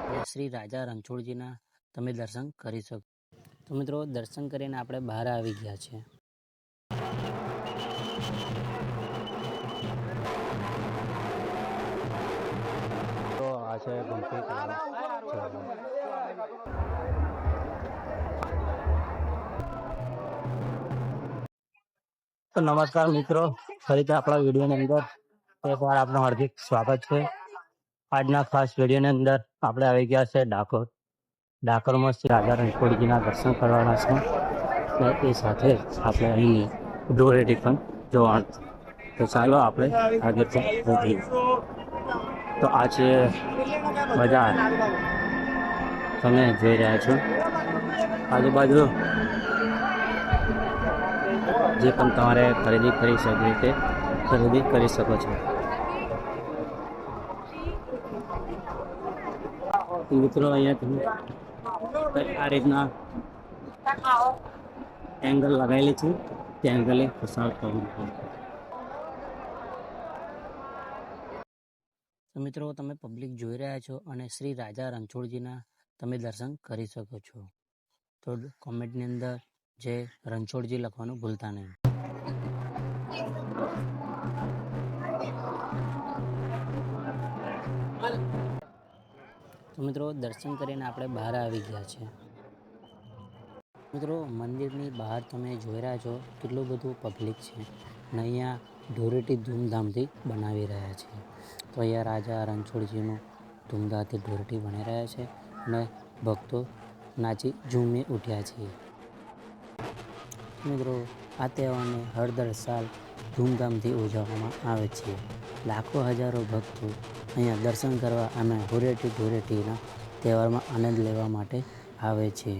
શ્રી રાજા રણછોડજીના તમે દર્શન કરી શકો. તો મિત્રો દર્શન કરીને આપણે બહાર આવી ગયા છે. તો આ છે ગોમતી તળાવ. તો નમસ્કાર મિત્રો, ફરીથી આપણા વિડીયોની અંદર એકવાર આપનું હાર્દિક સ્વાગત છે. આજના ખાસ વિડીયોની અંદર આપણે આવી ગયા છે ડાકોર. ડાકોરમાં શ્રી રાજા રણછોડજીના દર્શન કરવાના છે અને એ સાથે આપણે અહીંની ધૂળેટી પણ જોવાનું. તો ચાલો આપણે આગળ વધીએ. તો આ છે બજાર, તમે જોઈ રહ્યા છો. આજુબાજુ જે પણ તમારે ખરીદી કરી શકે તે ખરીદી કરી શકો છો. મિત્રો અહીંયા તમે આ રીતના એંગલ લગાવેલી છે, તે એંગલે પસાર થવું. તો મિત્રો તમે પબ્લિક જોઈ રહ્યા છો અને શ્રી રાજા રણછોડજીના તમે દર્શન કરી શકો છો. તો કોમેન્ટની અંદર જે રણછોડજી લખવાનું ભૂલતા નહીં. તો મિત્રો દર્શન કરીને આપણે બહાર આવી ગયા છે. મિત્રો મંદિરની બહાર તમે જોઈ રહ્યા છો કેટલું બધું પબ્લિક છે અને અહીંયા ધૂળેટી ધૂમધામથી બનાવી રહ્યા છે. તો અહીંયા રાજા રણછોડજીનું ધૂમધામથી ધૂળેટી બની રહ્યા છે અને ભક્તો નાચી ઝૂમી ઉઠ્યા છે. મિત્રો આ તહેવારને હર દર સાલ ધૂમધામથી ઉજવવામાં આવે છે. લાખો હજારો ભક્તો અહીંયા દર્શન કરવા અને ધૂળેટીના તહેવારમાં આનંદ લેવા માટે આવે છે.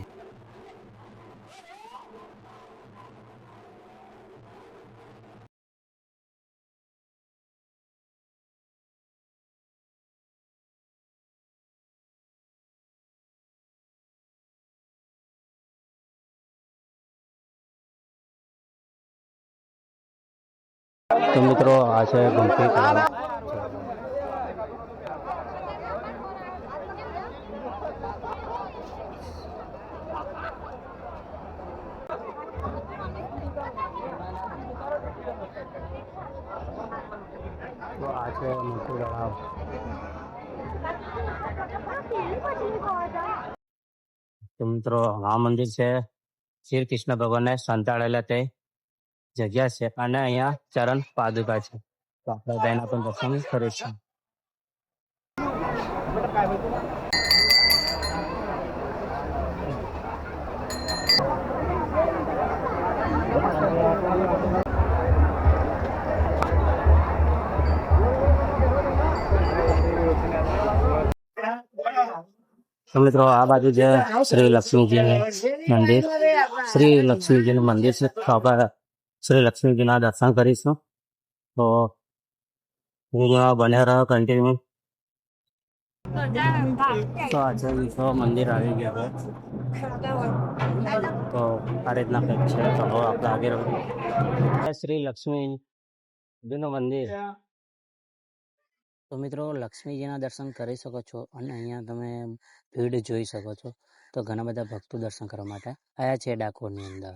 તો મિત્રો આ છે ગોમતી તળાવ. તો આ છે મોટું તળાવ. તો મિત્રો આ મંદિર છે શ્રી કૃષ્ણ ભગવાનને સંતાડેલા તે જગ્યા છે અને અહીંયા ચરણ પાદુકા છે. તો આપણે તેના પણ દર્શન કરીશું. તો મિત્રો આ બાજુ જે શ્રી લક્ષ્મીજીનું મંદિર, શ્રી લક્ષ્મીજીનું મંદિર છે. તો આપણે શ્રી લક્ષ્મીજીના દર્શન કરીશું. તો બને રહો કન્ટિન્યુ. તો આજે મંદિર આવી ગયા છે. તો આ રીતના કંઈક છે. તો હવે આપણે આગળ વધીએ. શ્રી લક્ષ્મીજીનું મંદિર. તો મિત્રો લક્ષ્મીજીના દર્શન કરી શકો છો અને અહીંયા તમે ભીડ જોઈ શકો છો. તો ઘણા બધા ભક્તો દર્શન કરવા માટે આવ્યા છે ડાકોરની અંદર.